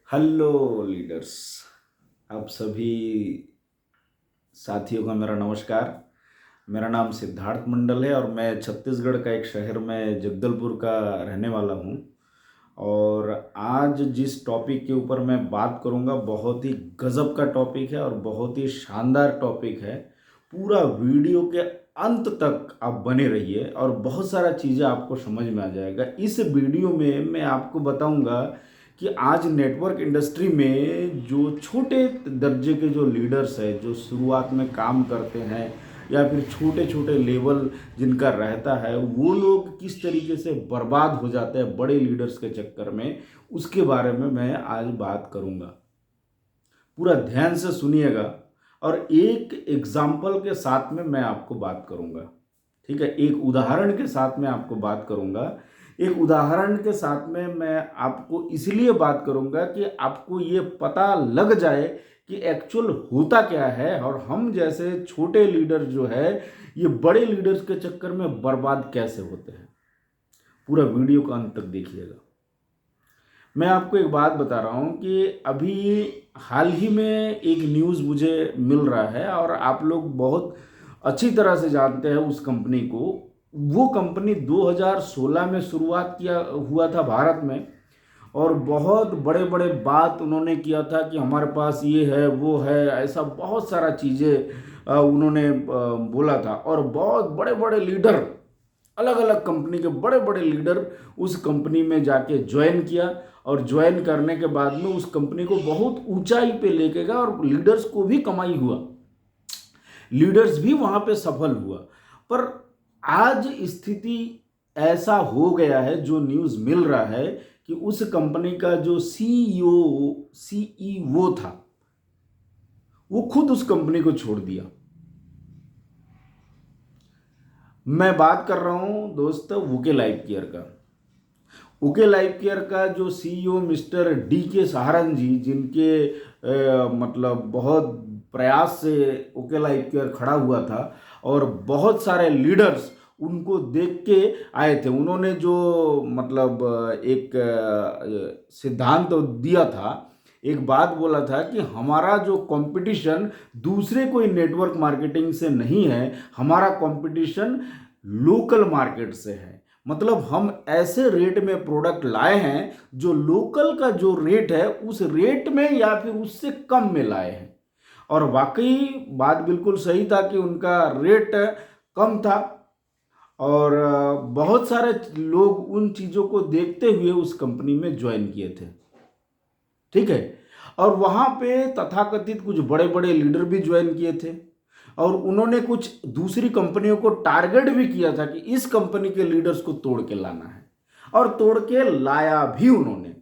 Hello leaders, आप सभी साथियों का मेरा नमस्कार। मेरा नाम सिद्धार्थ मंडल है और मैं छत्तीसगढ़ का एक शहर में जगदलपुर का रहने वाला हूँ। और आज जिस टॉपिक के ऊपर मैं बात करूँगा बहुत ही गजब का टॉपिक है और बहुत ही शानदार टॉपिक है। पूरा वीडियो के अंत तक आप बने रहिए और बहुत सारा चीज़ें आपको समझ में आ जाएगा। इस वीडियो में मैं आपको बताऊंगा कि आज नेटवर्क इंडस्ट्री में जो छोटे दर्जे के जो लीडर्स हैं, जो शुरुआत में काम करते हैं या फिर छोटे छोटे लेवल जिनका रहता है, वो लोग किस तरीके से बर्बाद हो जाते हैं बड़े लीडर्स के चक्कर में, उसके बारे में मैं आज बात करूंगा। पूरा ध्यान से सुनिएगा और एक एग्जाम्पल के साथ में मैं आपको बात करूंगा। ठीक है, एक उदाहरण के साथ में आपको बात करूंगा। एक उदाहरण के साथ में मैं आपको इसलिए बात करूंगा कि आपको ये पता लग जाए कि एक्चुअल होता क्या है और हम जैसे छोटे लीडर जो है ये बड़े लीडर्स के चक्कर में बर्बाद कैसे होते हैं। पूरा वीडियो को अंत तक देखिएगा। मैं आपको एक बात बता रहा हूँ कि अभी हाल ही में एक न्यूज़ मुझे मिल रहा है और आप लोग बहुत अच्छी तरह से जानते हैं उस कंपनी को। वो कंपनी 2016 में शुरुआत किया हुआ था भारत में और बहुत बड़े बड़े बात उन्होंने किया था कि हमारे पास ये है वो है, ऐसा बहुत सारा चीज़ें उन्होंने बोला था। और बहुत बड़े बड़े लीडर, अलग अलग कंपनी के बड़े बड़े लीडर उस कंपनी में जाके ज्वाइन किया और ज्वाइन करने के बाद में उस कंपनी को बहुत ऊंचाई पे लेके गया और लीडर्स को भी कमाई हुआ, लीडर्स भी वहां पे सफल हुआ। पर आज स्थिति ऐसा हो गया है, जो न्यूज़ मिल रहा है कि उस कंपनी का जो सीईओ था वो खुद उस कंपनी को छोड़ दिया। मैं बात कर रहा हूं दोस्त ओके लाइफ केयर का। ओके लाइफ केयर का जो सीईओ मिस्टर डी के सहारन जी, जिनके मतलब बहुत प्रयास से ओके लाइफ केयर खड़ा हुआ था और बहुत सारे लीडर्स उनको देख के आए थे। उन्होंने जो मतलब एक सिद्धांत दिया था, एक बात बोला था कि हमारा जो कंपटीशन दूसरे कोई नेटवर्क मार्केटिंग से नहीं है, हमारा कंपटीशन लोकल मार्केट से है। मतलब हम ऐसे रेट में प्रोडक्ट लाए हैं जो लोकल का जो रेट है उस रेट में या फिर उससे कम में लाए हैं। और वाकई बात बिल्कुल सही था कि उनका रेट कम था और बहुत सारे लोग उन चीज़ों को देखते हुए उस कंपनी में ज्वाइन किए थे। ठीक है, और वहाँ पे तथाकथित कुछ बड़े बड़े लीडर भी ज्वाइन किए थे और उन्होंने कुछ दूसरी कंपनियों को टारगेट भी किया था कि इस कंपनी के लीडर्स को तोड़ के लाना है, और तोड़ के लाया भी उन्होंने।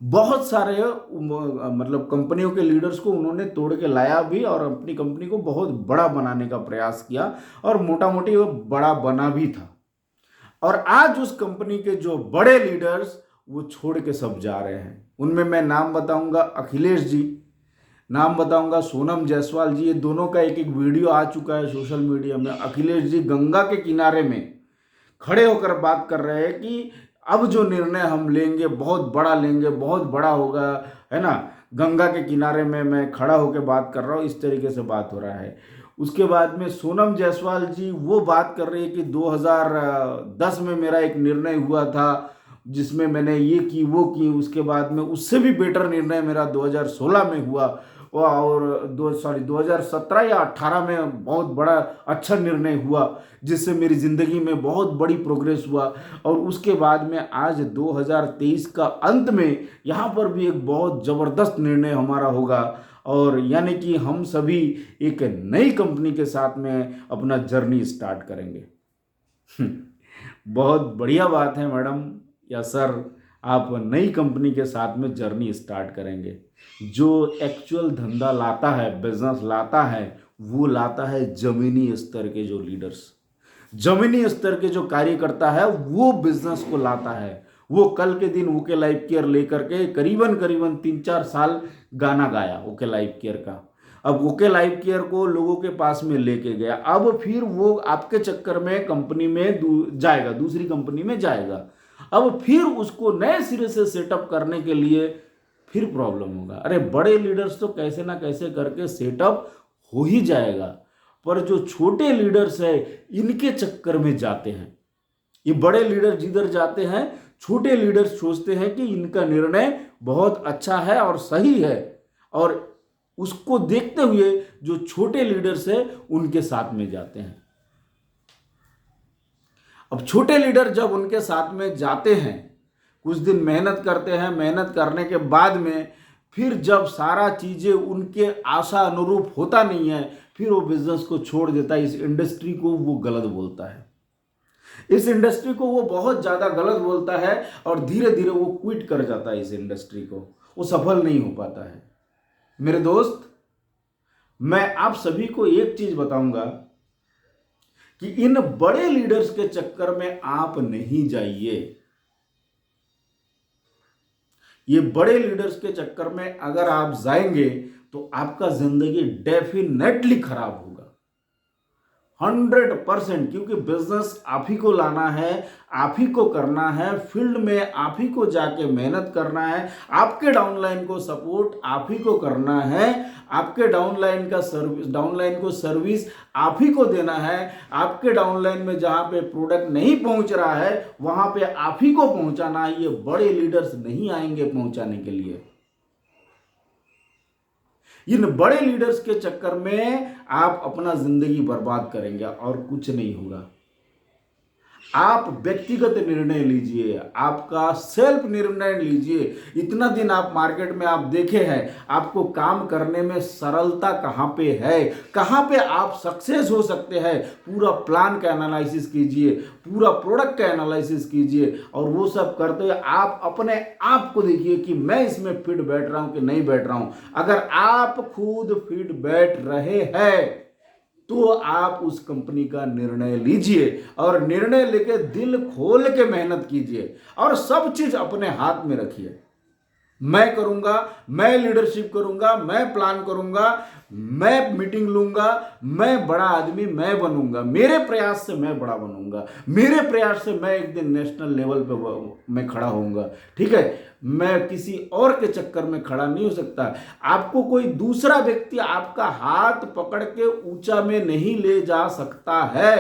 बहुत सारे मतलब कंपनियों के लीडर्स को उन्होंने तोड़ के लाया भी और अपनी कंपनी को बहुत बड़ा बनाने का प्रयास किया और मोटा मोटी वो बड़ा बना भी था। और आज उस कंपनी के जो बड़े लीडर्स वो छोड़ के सब जा रहे हैं। उनमें मैं नाम बताऊंगा अखिलेश जी, नाम बताऊंगा सोनम जायसवाल जी। ये दोनों का एक एक वीडियो आ चुका है सोशल मीडिया में। अखिलेश जी गंगा के किनारे में खड़े होकर बात कर रहे हैं कि अब जो निर्णय हम लेंगे बहुत बड़ा लेंगे, बहुत बड़ा होगा, है ना। गंगा के किनारे में मैं खड़ा होकर बात कर रहा हूँ, इस तरीके से बात हो रहा है। उसके बाद में सोनम जायसवाल जी वो बात कर रही है कि 2010 में मेरा एक निर्णय हुआ था जिसमें मैंने ये की वो की, उसके बाद में उससे भी बेटर निर्णय मेरा 2016 में हुआ और 2017 या 18 में बहुत बड़ा अच्छा निर्णय हुआ जिससे मेरी ज़िंदगी में बहुत बड़ी प्रोग्रेस हुआ। और उसके बाद में आज 2023 का अंत में यहाँ पर भी एक बहुत ज़बरदस्त निर्णय हमारा होगा और यानी कि हम सभी एक नई कंपनी के साथ में अपना जर्नी स्टार्ट करेंगे। बहुत बढ़िया बात है मैडम या सर, आप नई कंपनी के साथ में जर्नी स्टार्ट करेंगे। जो एक्चुअल धंधा लाता है, बिजनेस लाता है, वो लाता है जमीनी स्तर के जो लीडर्स, जमीनी स्तर के जो कार्यकर्ता है, वो बिजनेस को लाता है। वो कल के दिन ओके लाइफ केयर लेकर के करीबन करीबन 3-4 साल गाना गाया ओके लाइफ केयर का। अब ओके लाइफ केयर को लोगों के पास में लेके गया, अब फिर वो आपके चक्कर में कंपनी में जाएगा, दूसरी कंपनी में जाएगा। अब फिर उसको नए सिरे से सेटअप करने के लिए फिर प्रॉब्लम होगा। अरे बड़े लीडर्स तो कैसे ना कैसे करके सेटअप हो ही जाएगा, पर जो छोटे लीडर्स है इनके चक्कर में जाते हैं। ये बड़े लीडर जिधर जाते हैं, छोटे लीडर्स सोचते हैं कि इनका निर्णय बहुत अच्छा है और सही है, और उसको देखते हुए जो छोटे लीडर्स है उनके साथ में जाते हैं। अब छोटे लीडर जब उनके साथ में जाते हैं, कुछ दिन मेहनत करते हैं, मेहनत करने के बाद में फिर जब सारा चीजें उनके आशा अनुरूप होता नहीं है, फिर वो बिजनेस को छोड़ देता है। इस इंडस्ट्री को वो गलत बोलता है, इस इंडस्ट्री को वो बहुत ज्यादा गलत बोलता है, और धीरे धीरे वो क्विट कर जाता है इस इंडस्ट्री को, वो सफल नहीं हो पाता है। मेरे दोस्त, मैं आप सभी को एक चीज बताऊंगा कि इन बड़े लीडर्स के चक्कर में आप नहीं जाइए। ये बड़े लीडर्स के चक्कर में अगर आप जाएंगे तो आपका जिंदगी डेफिनेटली खराब होगा, 100%। क्योंकि बिजनेस आप ही को लाना है, आप ही को करना है, फील्ड में आप ही को जाके मेहनत करना है, आपके डाउनलाइन को सपोर्ट आप ही को करना है, आपके डाउनलाइन को सर्विस आप ही को देना है, आपके डाउनलाइन में जहां पे प्रोडक्ट नहीं पहुंच रहा है वहां पे आप ही को पहुंचाना है। ये बड़े लीडर्स नहीं आएंगे पहुंचाने के लिए। इन बड़े लीडर्स के चक्कर में आप अपना जिंदगी बर्बाद करेंगे और कुछ नहीं होगा। आप व्यक्तिगत निर्णय लीजिए, आपका सेल्फ निर्णय लीजिए। इतना दिन आप मार्केट में आप देखे हैं, आपको काम करने में सरलता कहां पे है, कहां पे आप सक्सेस हो सकते हैं, पूरा प्लान का एनालिसिस कीजिए, पूरा प्रोडक्ट का एनालिसिस कीजिए, और वो सब करते हुए आप अपने आप को देखिए कि मैं इसमें फिट बैठ रहा हूं कि नहीं बैठ रहा हूं। अगर आप खुद फिट बैठ रहे हैं तो आप उस कंपनी का निर्णय लीजिए, और निर्णय लेके दिल खोल के मेहनत कीजिए, और सब चीज अपने हाथ में रखिए। मैं करूंगा, मैं लीडरशिप करूंगा, मैं प्लान करूंगा, मैं मीटिंग लूंगा, मैं बड़ा आदमी मैं बनूंगा, मेरे प्रयास से मैं बड़ा बनूंगा, मेरे प्रयास से मैं एक दिन नेशनल लेवल पे मैं खड़ा होऊंगा। ठीक है, मैं किसी और के चक्कर में खड़ा नहीं हो सकता। आपको कोई दूसरा व्यक्ति आपका हाथ पकड़ के ऊंचा में नहीं ले जा सकता है।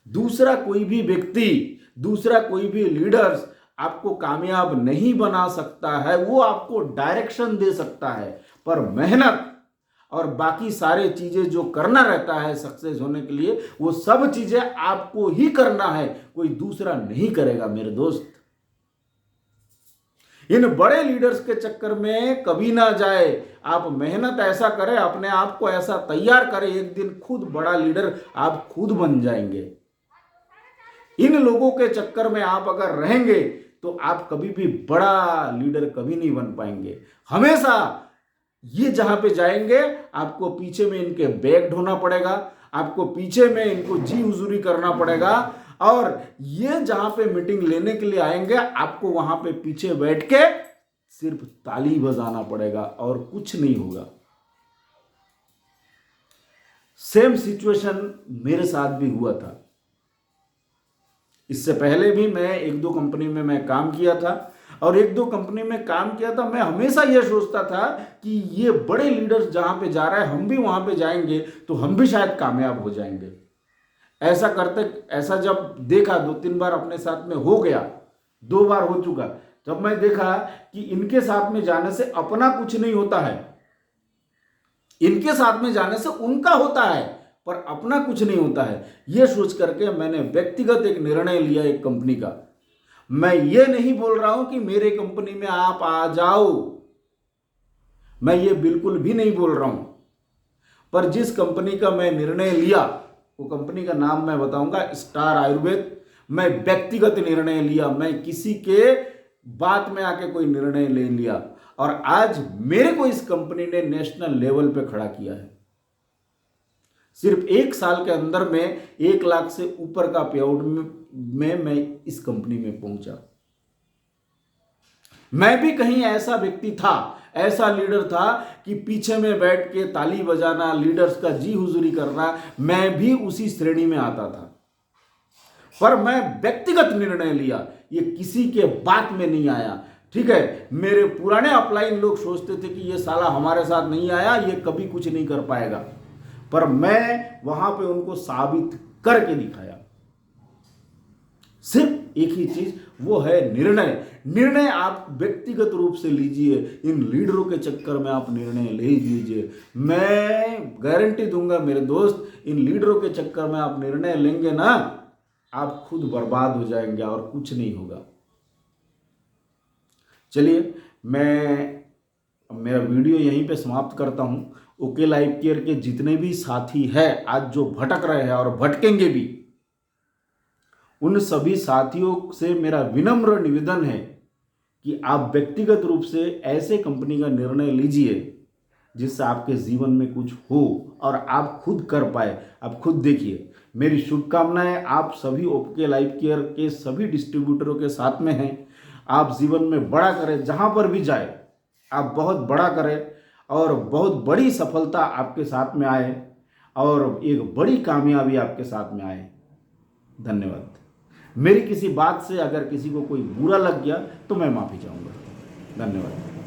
दूसरा कोई भी व्यक्ति, दूसरा कोई भी लीडर्स आपको कामयाब नहीं बना सकता है। वो आपको डायरेक्शन दे सकता है, पर मेहनत और बाकी सारे चीजें जो करना रहता है सक्सेस होने के लिए, वो सब चीजें आपको ही करना है, कोई दूसरा नहीं करेगा। मेरे दोस्त, इन बड़े लीडर्स के चक्कर में कभी ना जाए। आप मेहनत ऐसा करें, अपने आप को ऐसा तैयार करें, एक दिन खुद बड़ा लीडर आप खुद बन जाएंगे। इन लोगों के चक्कर में आप अगर रहेंगे तो आप कभी भी बड़ा लीडर कभी नहीं बन पाएंगे। हमेशा ये जहां पे जाएंगे आपको पीछे में इनके बैग ढोना पड़ेगा, आपको पीछे में इनको जी हुजूरी करना पड़ेगा, और ये जहां पे मीटिंग लेने के लिए आएंगे आपको वहां पे पीछे बैठ के सिर्फ ताली बजाना पड़ेगा और कुछ नहीं होगा। सेम सिचुएशन मेरे साथ भी हुआ था। इससे पहले भी मैं एक दो कंपनी में मैं काम किया था, और एक दो कंपनी में काम किया था। मैं हमेशा यह सोचता था कि ये बड़े लीडर्स जहां पे जा रहे हैं हम भी वहां पे जाएंगे तो हम भी शायद कामयाब हो जाएंगे। ऐसा जब देखा, 2-3 बार अपने साथ में हो गया, 2 बार हो चुका, तब मैं देखा कि इनके साथ में जाने से अपना कुछ नहीं होता है, इनके साथ में जाने से उनका होता है, पर अपना कुछ नहीं होता है। यह सोच करके मैंने व्यक्तिगत एक निर्णय लिया एक कंपनी का। मैं ये नहीं बोल रहा हूं कि मेरे कंपनी में आप आ जाओ, मैं ये बिल्कुल भी नहीं बोल रहा हूं, पर जिस कंपनी का मैं निर्णय लिया, वो कंपनी का नाम मैं बताऊंगा, स्टार आयुर्वेद। मैं व्यक्तिगत निर्णय लिया, मैं किसी के बात में आके कोई निर्णय ले लिया, और आज मेरे को इस कंपनी ने नेशनल लेवल पे खड़ा किया है। सिर्फ 1 साल के अंदर में 1 लाख से ऊपर का पे आउट में मैं इस कंपनी में पहुंचा। मैं भी कहीं ऐसा व्यक्ति था, ऐसा लीडर था कि पीछे में बैठ के ताली बजाना, लीडर्स का जी हुजूरी करना, मैं भी उसी श्रेणी में आता था। पर मैं व्यक्तिगत निर्णय लिया, ये किसी के बात में नहीं आया। ठीक है, मेरे पुराने अपलाइन लोग सोचते थे कि ये साला हमारे साथ नहीं आया, ये कभी कुछ नहीं कर पाएगा, पर मैं वहां पे उनको साबित करके दिखाया। सिर्फ एक ही चीज, वो है निर्णय। निर्णय आप व्यक्तिगत रूप से लीजिए, इन लीडरों के चक्कर में आप निर्णय ले लीजिए। मैं गारंटी दूंगा मेरे दोस्त, इन लीडरों के चक्कर में आप निर्णय लेंगे ना, आप खुद बर्बाद हो जाएंगे और कुछ नहीं होगा। चलिए, मैं मेरा वीडियो यहीं पे समाप्त करता हूं। ओके लाइफ केयर के जितने भी साथी हैं आज जो भटक रहे हैं और भटकेंगे भी, उन सभी साथियों से मेरा विनम्र निवेदन है कि आप व्यक्तिगत रूप से ऐसे कंपनी का निर्णय लीजिए जिससे आपके जीवन में कुछ हो और आप खुद कर पाए। आप खुद देखिए, मेरी शुभकामनाएं आप सभी ओके लाइफ केयर के सभी डिस्ट्रीब्यूटरों के साथ में हैं। आप जीवन में बड़ा करें, जहां पर भी जाए आप बहुत बड़ा करें और बहुत बड़ी सफलता आपके साथ में आए और एक बड़ी कामयाबी आपके साथ में आए। धन्यवाद। मेरी किसी बात से अगर किसी को कोई बुरा लग गया तो मैं माफ़ी चाहूँगा। धन्यवाद।